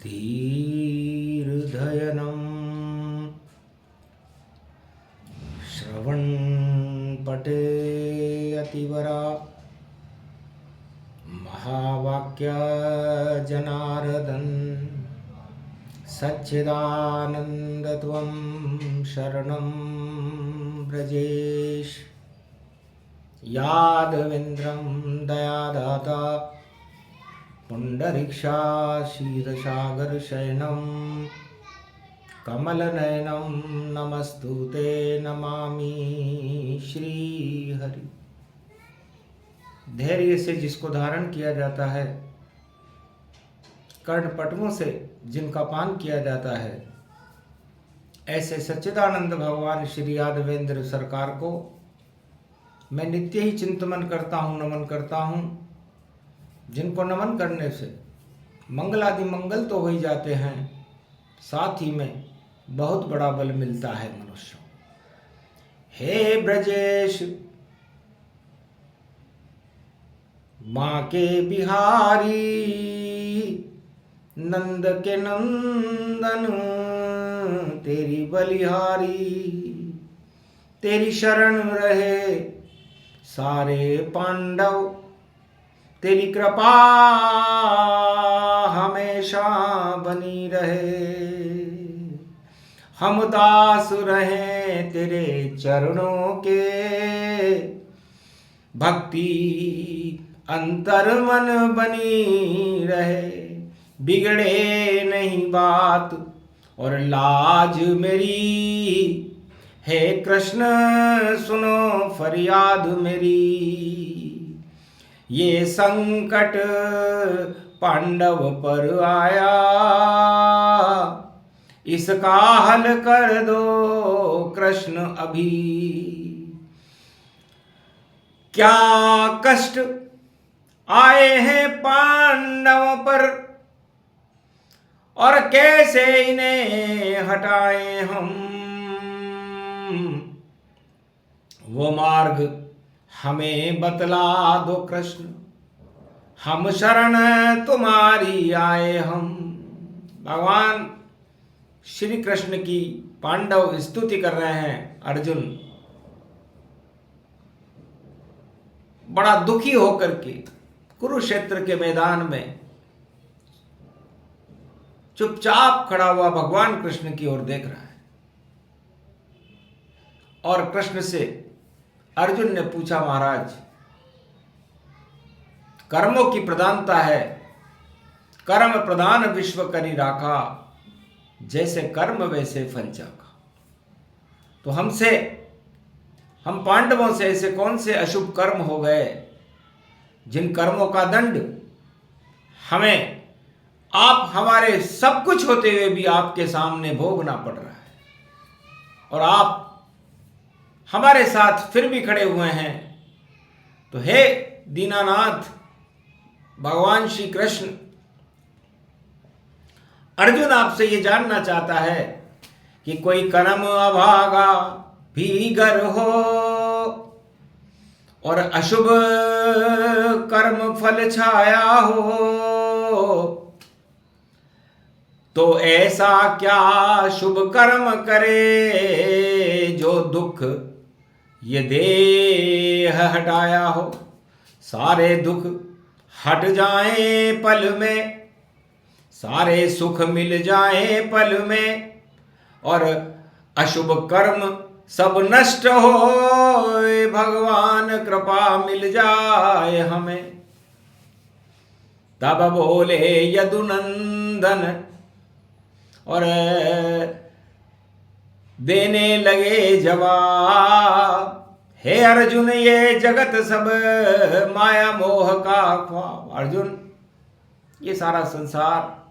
धीर्धयनं श्रवणपटे अतिवरा महावाक्य जनार्दन सच्चिदानन्दत्वं शरणं व्रजेश यादवेन्द्रं दयादाता पुण्डरीक्षाशीर्षसागरशयनं कमलनयनं नमस्तुते नमामि श्रीहरि। धैर्य से जिसको धारण किया जाता है, कर्णपटुओं से जिनका पान किया जाता है, ऐसे सच्चिदानंद भगवान श्री यादवेंद्र सरकार को मैं नित्य ही चिंतन करता हूँ, नमन करता हूँ। जिनको नमन करने से मंगलादि मंगल तो हो ही जाते हैं, साथ ही में बहुत बड़ा बल मिलता है मनुष्य। हे ब्रजेश माँ के बिहारी, नंद के नंदन तेरी बलिहारी, तेरी शरण रहे सारे पांडव, तेरी कृपा हमेशा बनी रहे। हम दास रहें तेरे चरणों के, भक्ति अंतर मन बनी रहे। बिगड़े नहीं बात और लाज मेरी, हे कृष्ण सुनो फरियाद मेरी। ये संकट पांडव पर आया, इसका हल कर दो कृष्ण अभी। क्या कष्ट आए हैं पांडवों पर और कैसे इन्हें हटाए हम। वो मार्ग हमें बतला दो कृष्ण, हम शरण तुम्हारी आए हम। भगवान श्री कृष्ण की पांडव स्तुति कर रहे हैं। अर्जुन बड़ा दुखी होकर के कुरुक्षेत्र के मैदान में चुपचाप खड़ा हुआ भगवान कृष्ण की ओर देख रहा है। और कृष्ण से अर्जुन ने पूछा, महाराज कर्मों की प्रधानता है, कर्म प्रधान विश्व करी राखा, जैसे कर्म वैसे फल चाखा। तो हम पांडवों से ऐसे कौन से अशुभ कर्म हो गए जिन कर्मों का दंड हमें आप हमारे सब कुछ होते हुए भी आपके सामने भोगना पड़ रहा है, और आप हमारे साथ फिर भी खड़े हुए हैं। तो हे दीनानाथ भगवान श्री कृष्ण, अर्जुन आपसे ये जानना चाहता है कि कोई कर्म अभागा भीगर हो और अशुभ कर्म फल छाया हो, तो ऐसा क्या शुभ कर्म करे जो दुख ये देह हटाया हो। सारे दुख हट जाए पल में, सारे सुख मिल जाए पल में, और अशुभ कर्म सब नष्ट हो, भगवान कृपा मिल जाए हमें। तब बोले यदुनंदन और देने लगे जवाब, हे अर्जुन ये जगत सब माया मोह का ख्वाब। अर्जुन ये सारा संसार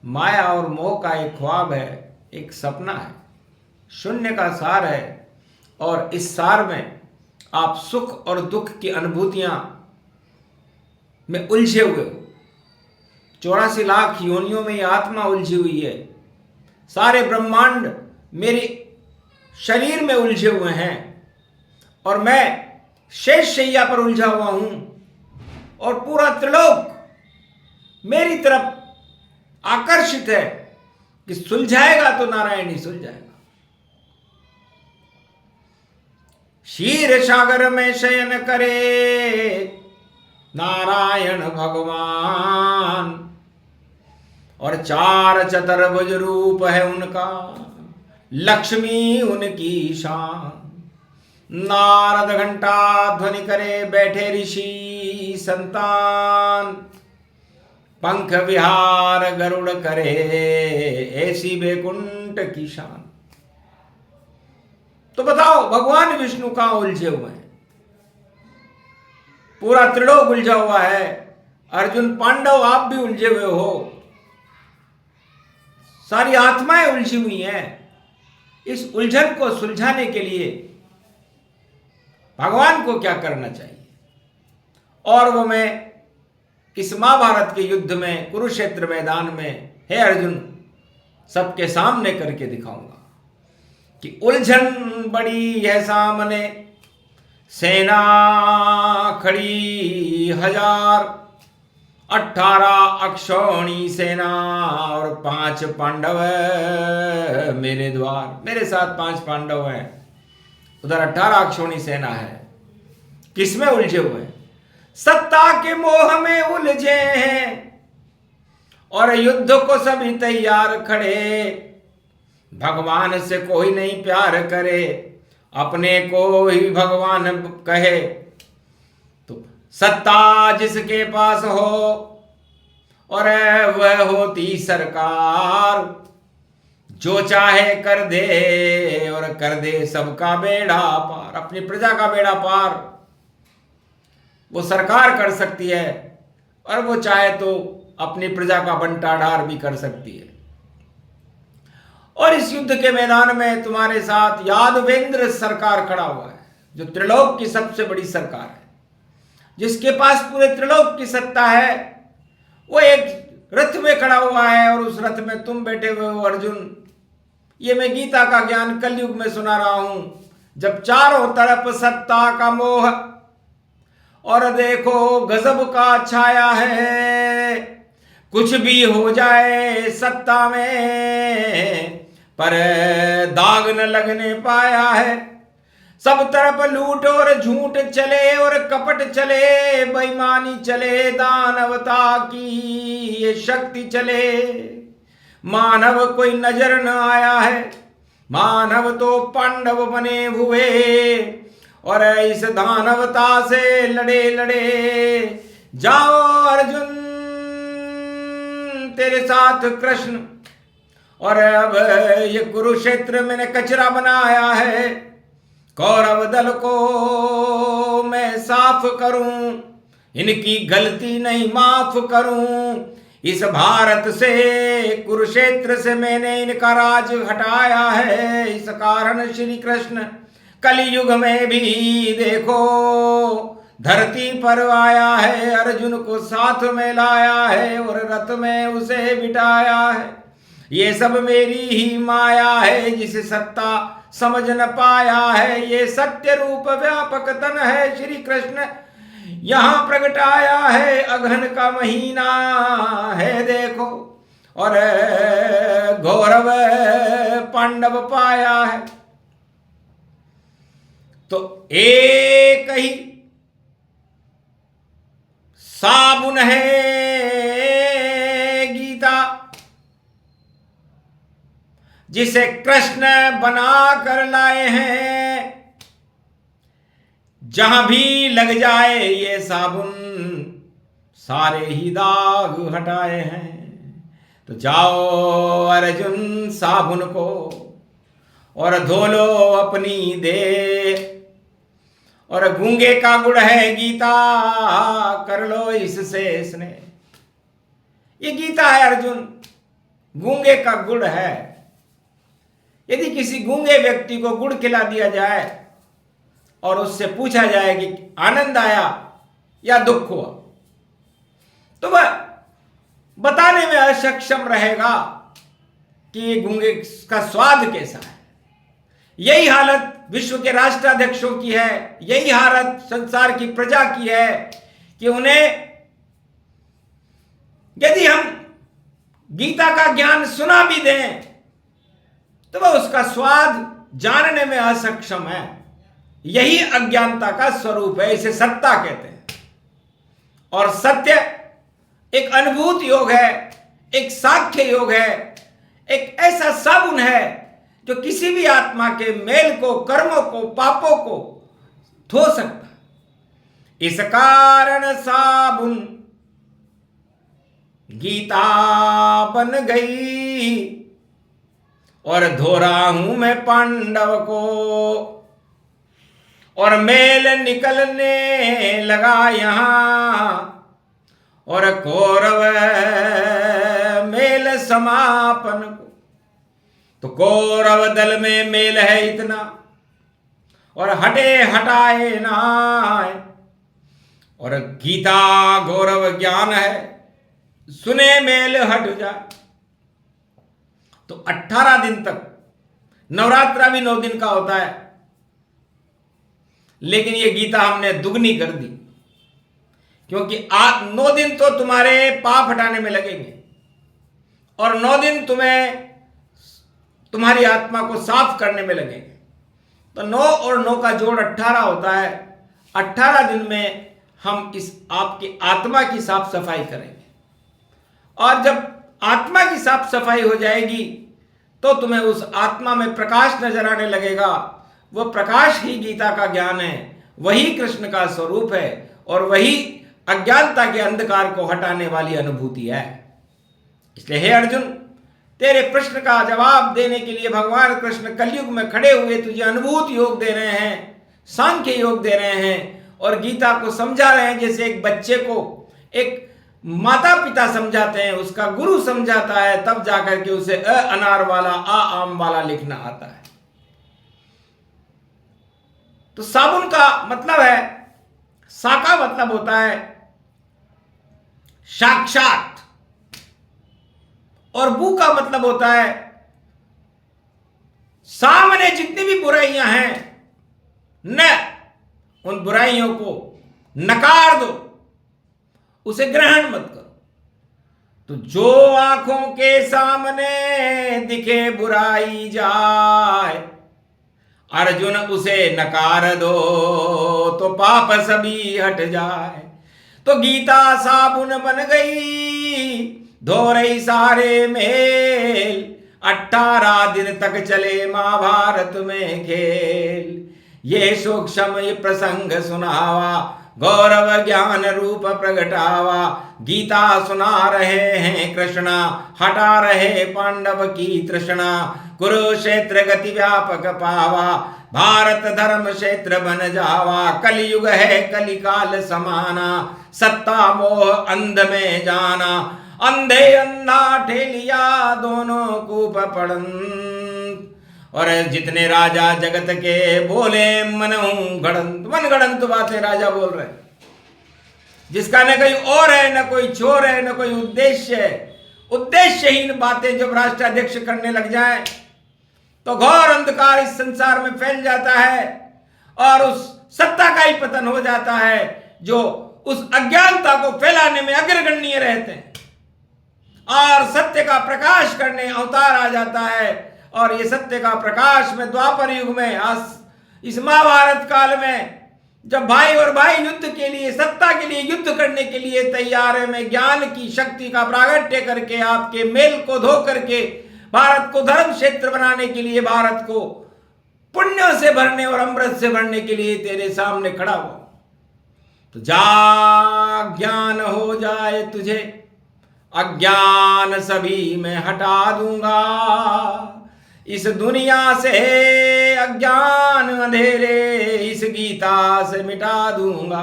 माया और मोह का एक ख्वाब है, एक सपना है, शून्य का सार है। और इस सार में आप सुख और दुख की अनुभूतियां में उलझे हुए हो। 84 लाख योनियों में ये आत्मा उलझी हुई है। सारे ब्रह्मांड मेरे शरीर में उलझे हुए हैं और मैं शेष शैया पर उलझा हुआ हूं, और पूरा त्रिलोक मेरी तरफ आकर्षित है कि सुलझाएगा तो नारायण ही सुलझाएगा। क्षीर सागर में शयन करे नारायण भगवान, और चार चतुर्भुज रूप है उनका, लक्ष्मी उनकी शान। नारद घंटा ध्वनि करे बैठे ऋषि संतान, पंख विहार गरुड़ करे ऐसी बैकुंठ की शान। तो बताओ भगवान विष्णु कहां उलझे हुए हैं? पूरा त्रिलोक उलझा हुआ है। अर्जुन, पांडव, आप भी उलझे हुए हो, सारी आत्माएं उलझी हुई हैं। इस उलझन को सुलझाने के लिए भगवान को क्या करना चाहिए? और वो मैं इस महाभारत के युद्ध में, कुरुक्षेत्र मैदान में, हे अर्जुन, सबके सामने करके दिखाऊंगा कि उलझन बड़ी है सामने, सेना खड़ी 1000, 18 अक्षौणी सेना और 5 पांडव मेरे द्वार। मेरे साथ 5 पांडव हैं, उधर 18 अक्षौणी सेना है। किसमें उलझे हुए हैं? सत्ता के मोह में उलझे हैं, और युद्ध को सभी तैयार खड़े। भगवान से कोई नहीं प्यार करे, अपने को ही भगवान कहे। तो सत्ता जिसके पास हो और वह होती सरकार, जो चाहे कर दे और कर दे सबका बेड़ा पार। अपनी प्रजा का बेड़ा पार वो सरकार कर सकती है, और वो चाहे तो अपनी प्रजा का बंटाढार भी कर सकती है। और इस युद्ध के मैदान में तुम्हारे साथ यादवेंद्र सरकार खड़ा हुआ है, जो त्रिलोक की सबसे बड़ी सरकार है, जिसके पास पूरे त्रिलोक की सत्ता है। वो एक रथ में खड़ा हुआ है, और उस रथ में तुम बैठे हुए हो अर्जुन। ये मैं गीता का ज्ञान कलयुग में सुना रहा हूं, जब चारों तरफ सत्ता का मोह और देखो गजब का छाया है। कुछ भी हो जाए सत्ता में, पर दाग न लगने पाया है। सब तरफ लूट और झूठ चले और कपट चले, बेईमानी चले, दानवता की ये शक्ति चले। मानव कोई नजर न आया है, मानव तो पांडव बने हुए, और इस दानवता से लड़े लड़े जाओ अर्जुन, तेरे साथ कृष्ण। और अब ये कुरुक्षेत्र मैंने कचरा बनाया है, कौरव दल को मैं साफ करूं, इनकी गलती नहीं माफ करूं। इस भारत से, कुरुक्षेत्र से मैंने इनका राज हटाया है। इस कारण श्री कृष्ण कलयुग में भी देखो धरती पर आया है, अर्जुन को साथ में लाया है और रथ में उसे बिठाया है। ये सब मेरी ही माया है, जिसे सत्ता समझ न पाया है। ये सत्य रूप व्यापक तन है, श्री कृष्ण यहां प्रगटाया है। अगहन का महीना है देखो, और गौरव पांडव पाया है। तो एक ही साबुन है गीता, जिसे कृष्ण बना कर लाए हैं। जहां भी लग जाए ये साबुन, सारे ही दाग हटाए हैं। तो जाओ अर्जुन साबुन को और धो लो अपनी देह, और गूंगे का गुड़ है गीता, कर लो इससे स्नेह। ये गीता है अर्जुन, गूंगे का गुड़ है। यदि किसी गूंगे व्यक्ति को गुड़ खिला दिया जाए और उससे पूछा जाए कि आनंद आया या दुख हुआ, तो वह बताने में असक्षम रहेगा कि ये गूंगे का स्वाद कैसा है। यही हालत विश्व के राष्ट्राध्यक्षों की है, यही हालत संसार की प्रजा की है कि उन्हें यदि हम गीता का ज्ञान सुना भी दें तो वह उसका स्वाद जानने में असक्षम है। यही अज्ञानता का स्वरूप है, इसे सत्ता कहते हैं। और सत्य एक अनुभूत योग है, एक साक्ष्य योग है, एक ऐसा साबुन है जो किसी भी आत्मा के मेल को, कर्मों को, पापों को धो सकता है। इस कारण साबुन गीता बन गई और धो रहा हूं मैं पांडव को, और मेल निकलने लगा यहां, और कौरव मेल समापन को। तो कौरव दल में मेल है इतना, और हटे हटाए नाय, और गीता गौरव ज्ञान है, सुने मेल हट जाए। तो 18 दिन तक, नवरात्रा भी 9 दिन का होता है, लेकिन ये गीता हमने दुगनी कर दी, क्योंकि 9 दिन तो तुम्हारे पाप हटाने में लगेंगे, और 9 दिन तुम्हें तुम्हारी आत्मा को साफ करने में लगेंगे। तो 9 और 9 का जोड़ 18 होता है। 18 दिन में हम इस आपकी आत्मा की साफ सफाई करेंगे, और जब आत्मा की साफ सफाई हो जाएगी तो तुम्हें उस आत्मा में प्रकाश नजर आने लगेगा। वह प्रकाश ही गीता का ज्ञान है, वही कृष्ण का स्वरूप है, और वही अज्ञानता के अंधकार को हटाने वाली अनुभूति है। इसलिए हे अर्जुन, तेरे प्रश्न का जवाब देने के लिए भगवान कृष्ण कलयुग में खड़े हुए तुझे अनुभूत योग दे रहे हैं, सांख्य योग दे रहे हैं, और गीता को समझा रहे हैं जैसे एक बच्चे को एक माता पिता समझाते हैं, उसका गुरु समझाता है, तब जाकर के उसे अ अनार वाला, आ आम वाला लिखना आता है। तो साबुन का मतलब है, सा का मतलब होता है साक्षात, और बू का मतलब होता है सामने जितनी भी बुराइयां हैं न उन बुराइयों को नकार दो, उसे ग्रहण मत करो। तो जो आंखों के सामने दिखे बुराई जाए अर्जुन उसे नकार दो, तो पाप सभी हट जाए। तो गीता साबुन बन गई, धो रही सारे मेल, 18 दिन तक चले महाभारत में खेल। ये सूक्ष्म ये प्रसंग सुनावा, गौरव ज्ञान रूप प्रगटावा। गीता सुना रहे हैं कृष्णा, हटा रहे पांडव की तृष्णा। कुरुक्षेत्र गति व्यापक पावा, भारत धर्म क्षेत्र बन जावा। कलयुग है कलिकाल समाना, सत्ता मोह अंध में जाना। अंधे अंधा ठेलिया दोनों कूप पड़न, और जितने राजा जगत के बोले मनहूं गणंत। मन गणंत बातें राजा बोल रहे, जिसका न कोई और है, न कोई छोर है, न कोई उद्देश्य है। उद्देश्यहीन बातें जब राष्ट्राध्यक्ष करने लग जाए तो घोर अंधकार इस संसार में फैल जाता है, और उस सत्ता का ही पतन हो जाता है जो उस अज्ञानता को फैलाने में अग्रगण्य रहते हैं, और सत्य का प्रकाश करने अवतार आ जाता है। और ये सत्य का प्रकाश में द्वापर युग में, आज इस महाभारत काल में, जब भाई और भाई युद्ध के लिए, सत्ता के लिए युद्ध करने के लिए तैयार है, मैं ज्ञान की शक्ति का प्रागट्य करके आपके मेल को धो करके भारत को धर्म क्षेत्र बनाने के लिए, भारत को पुण्यों से भरने और अमृत से भरने के लिए तेरे सामने खड़ा हुआ। तो जा ज्ञान हो जाए तुझे, अज्ञान सभी मैं हटा दूंगा। इस दुनिया से अज्ञान अंधेरे इस गीता से मिटा दूंगा।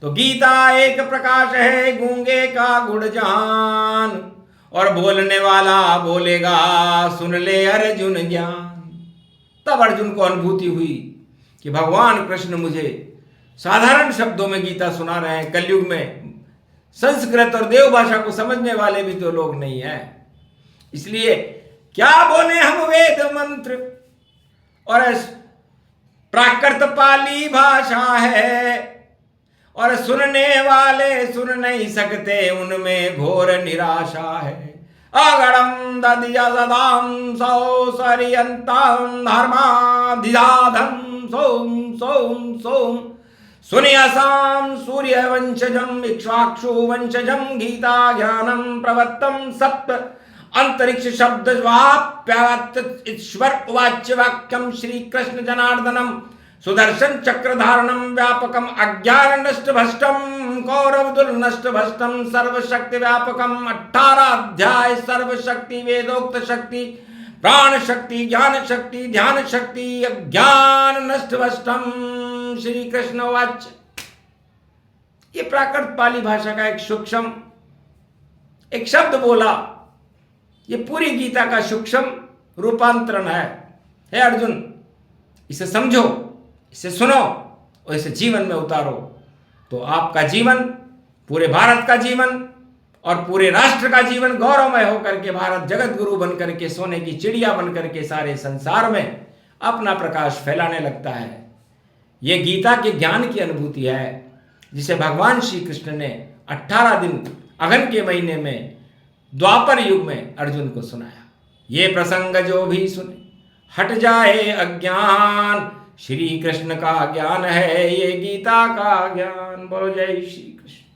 तो गीता एक प्रकाश है गूंगे का गुड़ जान, और बोलने वाला बोलेगा सुन ले अर्जुन ज्ञान। तब अर्जुन को अनुभूति हुई कि भगवान कृष्ण मुझे साधारण शब्दों में गीता सुना रहे हैं। कलयुग में संस्कृत और देव भाषा को समझने वाले भी तो लोग नहीं है, इसलिए क्या बोले हम वेद मंत्र, और प्राकृत पाली भाषा है, और सुनने वाले सुन नहीं सकते, उनमें घोर निराशा है। अगणम दधिया सदाम सौ सरियंताम धर्माधिजाधम सोम सोम सोम सुनियसाम सूर्य वंशजम इक्ष्वाक्षु वंशजम गीता ज्ञानम प्रवत्तम सप्त अंतरिक्ष शब्द ईश्वर उवाच्य वाक्यम श्री कृष्ण जनार्दनम सुदर्शन चक्रधारणम व्यापकम अज्ञान नष्ट भष्टम कौरवदुल नष्ट भष्टम सर्वशक्ति व्यापकम 18 अध्याय सर्वशक्ति वेदोक्त शक्ति प्राण शक्ति ज्ञान शक्ति ध्यान शक्ति अज्ञान नष्ट भष्टम श्री कृष्ण वाच्य। ये प्राकृत पाली भाषा का एक सूक्ष्म एक शब्द बोला, ये पूरी गीता का सूक्ष्म रूपांतरण है। हे अर्जुन, इसे समझो, इसे सुनो और इसे जीवन में उतारो, तो आपका जीवन, पूरे भारत का जीवन और पूरे राष्ट्र का जीवन गौरवमय होकर के भारत जगत गुरु बनकर के सोने की चिड़िया बनकर के सारे संसार में अपना प्रकाश फैलाने लगता है। ये गीता के ज्ञान की अनुभूति है जिसे भगवान श्री कृष्ण ने 18 दिन अगन के महीने में द्वापर युग में अर्जुन को सुनाया। ये प्रसंग जो भी सुने हट जाए अज्ञान, श्री कृष्ण का ज्ञान है ये गीता का ज्ञान। बोलो जय श्री कृष्ण।